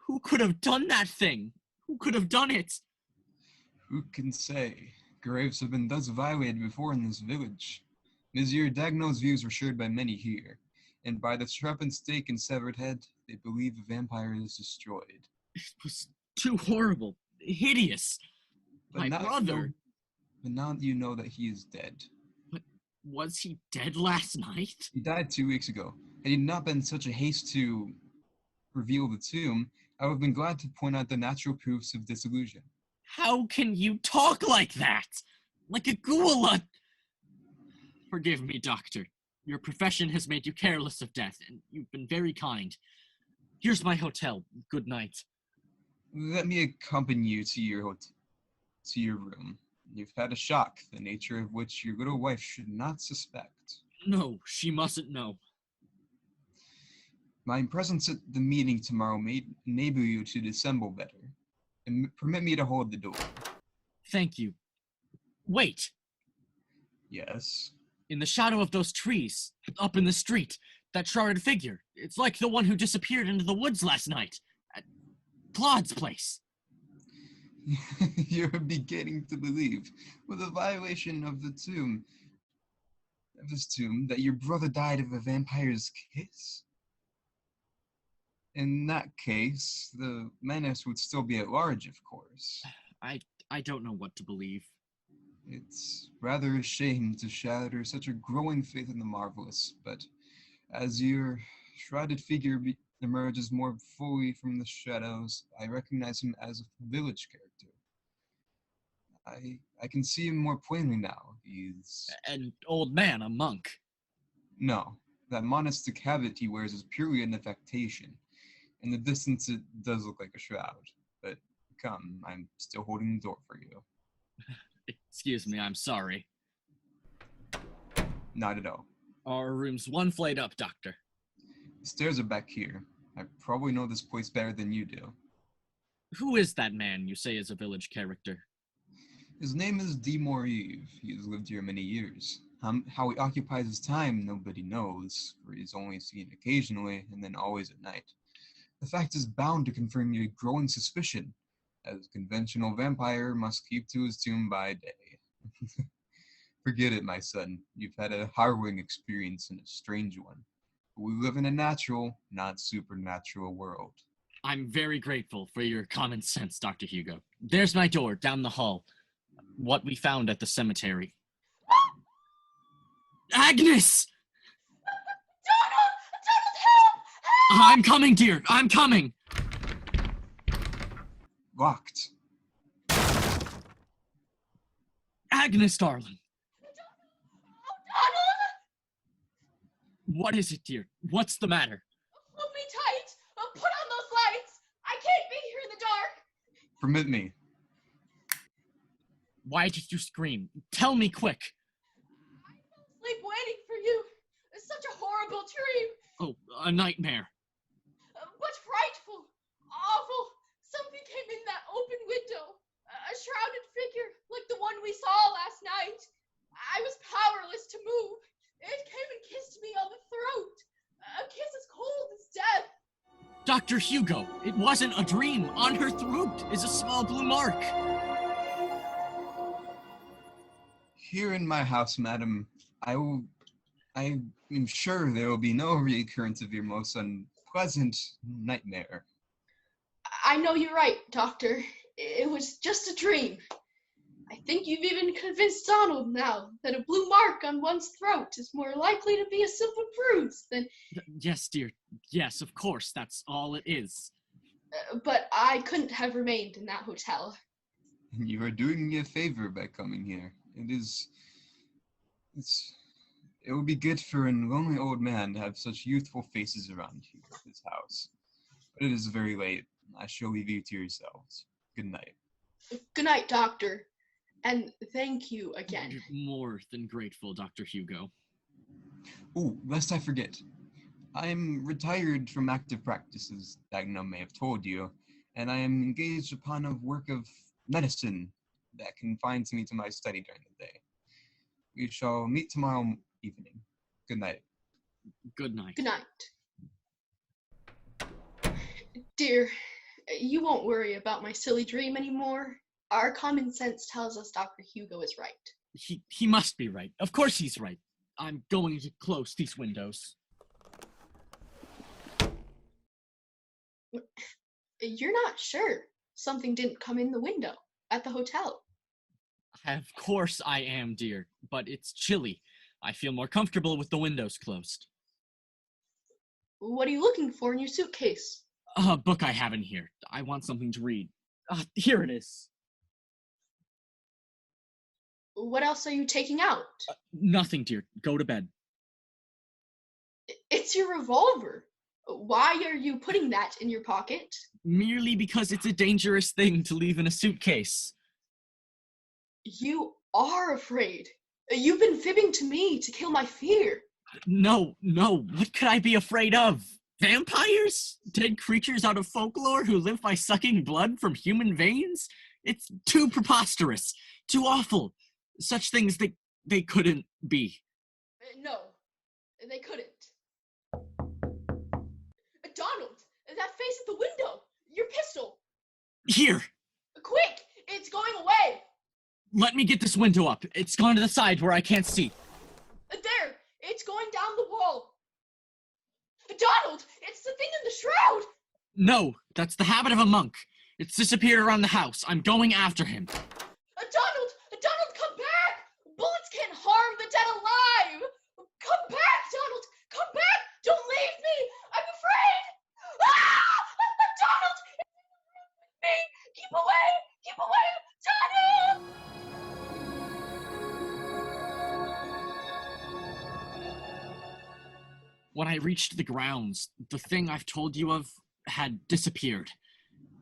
Who could have done that thing? Who could have done it? Who can say? Graves have been thus violated before in this village. Monsieur Dagnot's views were shared by many here, and by the sharpened stake and severed head, they believe the vampire is destroyed. It was too horrible, hideous. But My brother. But now you know that he is dead. But was he dead last night? He died 2 weeks ago. Had he not been such a haste to reveal the tomb, I would have been glad to point out the natural proofs of disillusion. How can you talk like that? Like a ghoul? Forgive me, doctor. Your profession has made you careless of death, and you've been very kind. Here's my hotel. Good night. Let me accompany you to your to your room. You've had a shock, the nature of which your little wife should not suspect. No, she mustn't know. My presence at the meeting tomorrow may enable you to dissemble better, and permit me to hold the door. Thank you. Wait! Yes? In the shadow of those trees, up in the street, that shrouded figure. It's like the one who disappeared into the woods last night. At Claude's place. You're beginning to believe, with a violation of this tomb, that your brother died of a vampire's kiss? In that case, the menace would still be at large, of course. I don't know what to believe. It's rather a shame to shatter such a growing faith in the marvelous, but as your shrouded figure emerges more fully from the shadows, I recognize him as a village character. I can see him more plainly now. He's... An old man, a monk. No, that monastic habit he wears is purely an affectation. In the distance, it does look like a shroud. But come, I'm still holding the door for you. Excuse me, I'm sorry. Not at all. Our room's one flight up, Doctor. The stairs are back here. I probably know this place better than you do. Who is that man you say is a village character? His name is Eve. He has lived here many years. How he occupies his time, nobody knows, for he's only seen occasionally, and then always at night. The fact is bound to confirm your growing suspicion, as a conventional vampire must keep to his tomb by day. Forget it, my son. You've had a harrowing experience and a strange one. But we live in a natural, not supernatural world. I'm very grateful for your common sense, Dr. Hugo. There's my door, down the hall. What we found at the cemetery. Agnes! Donald, help! I'm coming, dear. I'm coming. Locked. Agnes, darling. Donald! What is it, dear? What's the matter? Hold me tight! Put on those lights! I can't be here in the dark! Permit me. Why did you scream? Tell me quick. I fell asleep waiting for you. It's such a horrible dream. Oh, a nightmare. But frightful. Awful. Something came in that open window. A shrouded figure, like the one we saw last night. I was powerless to move. It came and kissed me on the throat. A kiss as cold as death. Dr. Hugo, it wasn't a dream. On her throat is a small blue mark. Here in my house, madam, I am sure there will be no reoccurrence of your most unpleasant nightmare. I know you're right, Doctor. It was just a dream. I think you've even convinced Donald now that a blue mark on one's throat is more likely to be a simple bruise than... Yes, dear. Yes, of course. That's all it is. But I couldn't have remained in that hotel. You are doing me a favor by coming here. It would be good for a lonely old man to have such youthful faces around here at his house. But it is very late. I shall leave you to yourselves. Good night. Good night, Doctor. And thank you again. You're more than grateful, Dr. Hugo. Oh, lest I forget. I am retired from active practice, as Dagno may have told you, and I am engaged upon a work of medicine that confines me to my study during the day. We shall meet tomorrow evening. Good night. Good night. Good night. Dear, you won't worry about my silly dream anymore. Our common sense tells us Dr. Hugo is right. He must be right. Of course he's right. I'm going to close these windows. You're not sure something didn't come in the window at the hotel? Of course I am, dear, but it's chilly. I feel more comfortable with the windows closed. What are you looking for in your suitcase? A book I have in here. I want something to read. Here it is. What else are you taking out? Nothing, dear. Go to bed. It's your revolver. Why are you putting that in your pocket? Merely because it's a dangerous thing to leave in a suitcase. You are afraid. You've been fibbing to me to kill my fear. No, what could I be afraid of? Vampires? Dead creatures out of folklore who live by sucking blood from human veins? It's too preposterous, too awful. Such things they couldn't be. No, they couldn't. Donald, that face at the window! Your pistol! Here, Quick! It's going away! let me get this window up. It's gone to the side where I can't see. There! It's going down the wall! Donald! It's the thing in the shroud! No, that's the habit of a monk. It's disappeared around the house. I'm going after him. Donald! Donald, come back! Bullets can't harm the dead alive! Come back, Donald! Come back! Don't leave me! I'm afraid! Ah! Donald! It's me! Keep away! Keep away! Donald! When I reached the grounds, the thing I've told you of had disappeared.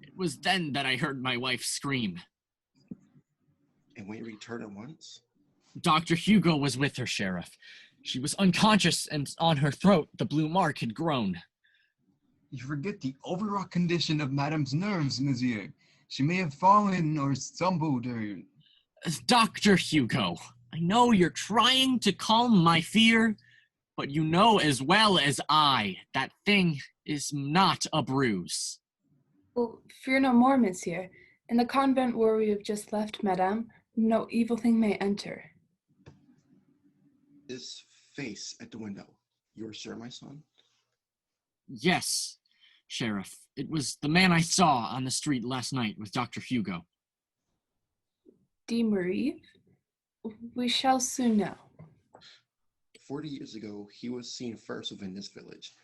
It was then that I heard my wife scream. And when you return at once? Dr. Hugo was with her, Sheriff. She was unconscious, and on her throat the blue mark had grown. You forget the overwrought condition of Madame's nerves, monsieur. She may have fallen or stumbled or... Dr. Hugo, I know you're trying to calm my fear, but you know as well as I that thing is not a bruise. Well, fear no more, monsieur. In the convent where we have just left, madame, no evil thing may enter. This face at the window. You are sure, my son? Yes, Sheriff. It was the man I saw on the street last night with Dr. Hugo. De Marie? We shall soon know. 40 years ago, he was seen first within this village.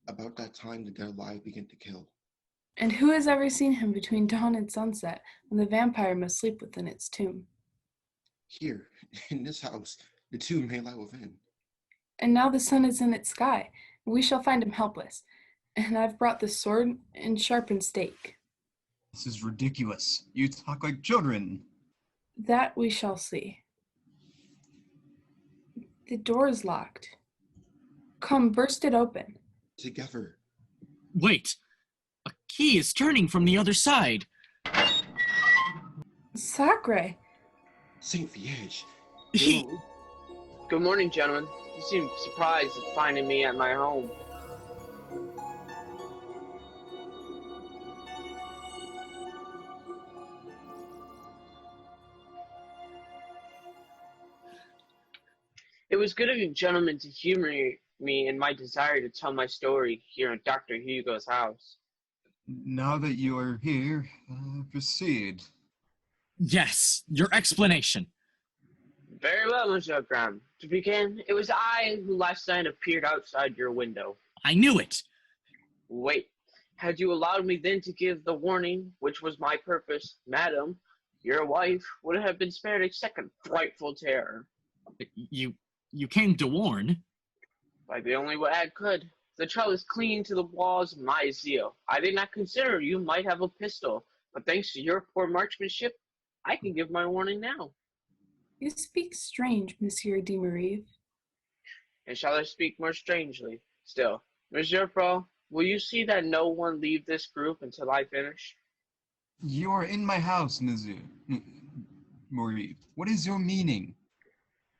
About that time, the dead alive began to kill. And who has ever seen him between dawn and sunset, when the vampire must sleep within its tomb? Here, in this house, the tomb may lie within. And now the sun is in its sky, and we shall find him helpless. And I've brought the sword and sharpened stake. This is ridiculous. You talk like children. That we shall see. The door is locked. Come, burst it open. Together. Wait! A key is turning from the other side. Sacre! Saint Viege. He... Good morning, gentlemen. You seem surprised at finding me at my home. It was good of you gentlemen to humor me in my desire to tell my story here in Dr. Hugo's house. Now that you are here, proceed. Yes, your explanation. Very well, Monsieur Graham. To begin, it was I who last night appeared outside your window. I knew it. Wait, had you allowed me then to give the warning, which was my purpose, madam, your wife would have been spared a second frightful terror. You came to warn. By the only way I could. The child is clinging to the walls of my zeal. I did not consider you might have a pistol, but thanks to your poor marksmanship, I can give my warning now. You speak strange, Monsieur de Marie. And shall I speak more strangely? Still, Monsieur Pro, will you see that no one leave this group until I finish? You are in my house, monsieur. Marie, what is your meaning?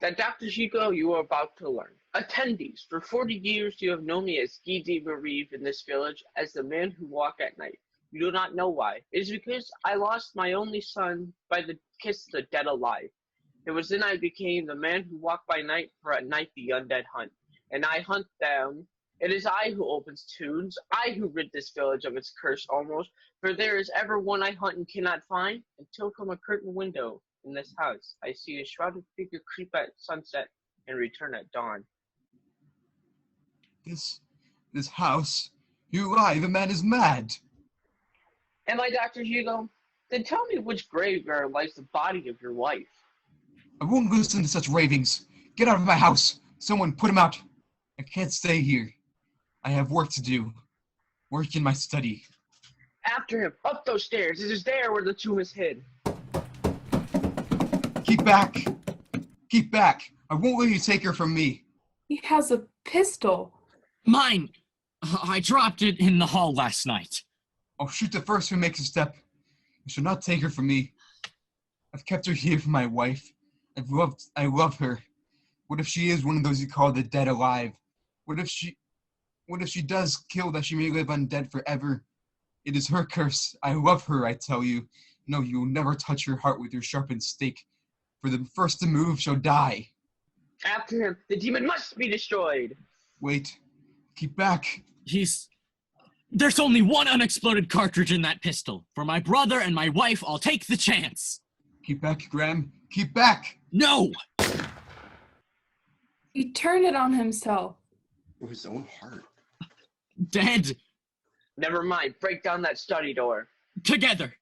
That Dr. Hugo you are about to learn. Attendees, for 40 years you have known me as Guy de Marie in this village as the man who walk at night. You do not know why. It is because I lost my only son by the kiss of the dead alive. It was then I became the man who walked by night, for at night the undead hunt. And I hunt them. It is I who opens tombs, I who rid this village of its curse almost, for there is ever one I hunt and cannot find, until from a curtained window in this house I see a shrouded figure creep at sunset and return at dawn. This house? You lie, the man is mad. Am I Dr. Hugo? Then tell me which graveyard lies the body of your wife. I won't listen to such ravings. Get out of my house. Someone put him out. I can't stay here. I have work to do. Work in my study. After him, up those stairs. It is there where the tomb is hid. Keep back! Keep back! I won't let you take her from me! He has a pistol. Mine! I dropped it in the hall last night. I'll shoot the first who makes a step. You shall not take her from me. I've kept her here for my wife. I love her. What if she is one of those you call the dead alive? What if she does kill that she may live undead forever? It is her curse. I love her, I tell you. No, you will never touch her heart with your sharpened stake, for the first to move shall die. After him, the demon must be destroyed. Wait. Keep back. There's only one unexploded cartridge in that pistol. For my brother and my wife, I'll take the chance. Keep back, Graham. Keep back! No! He turned it on himself. For his own heart. Dead. Never mind. Break down that study door. Together.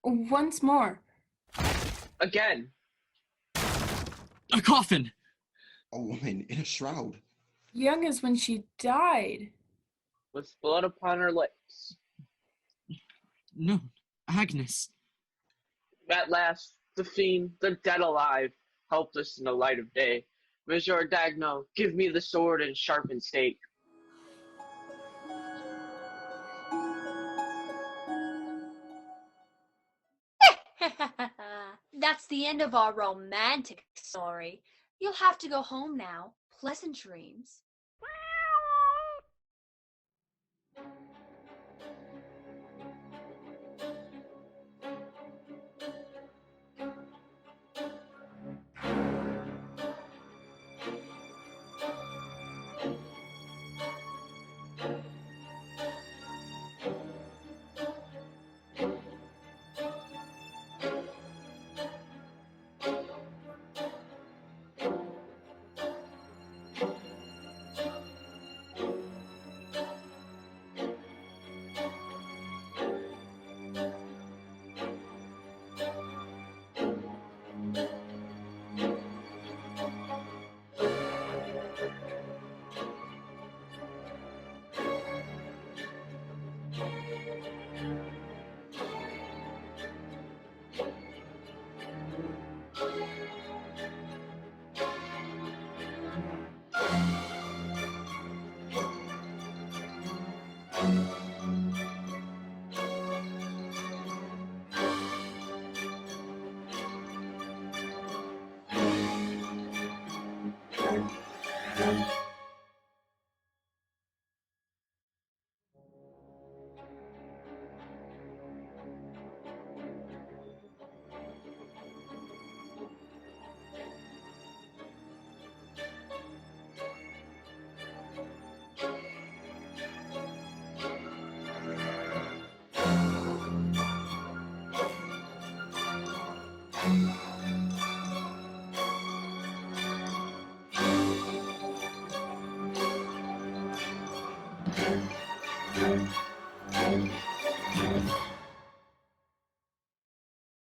Once more. Again. A coffin. A woman in a shroud. Young as when she died. With blood upon her lips. No, Agnes. At last, the fiend, the dead alive, helpless in the light of day. Monsieur Dagno, give me the sword and sharpened stake. That's the end of our romantic story. You'll have to go home now. Pleasant dreams.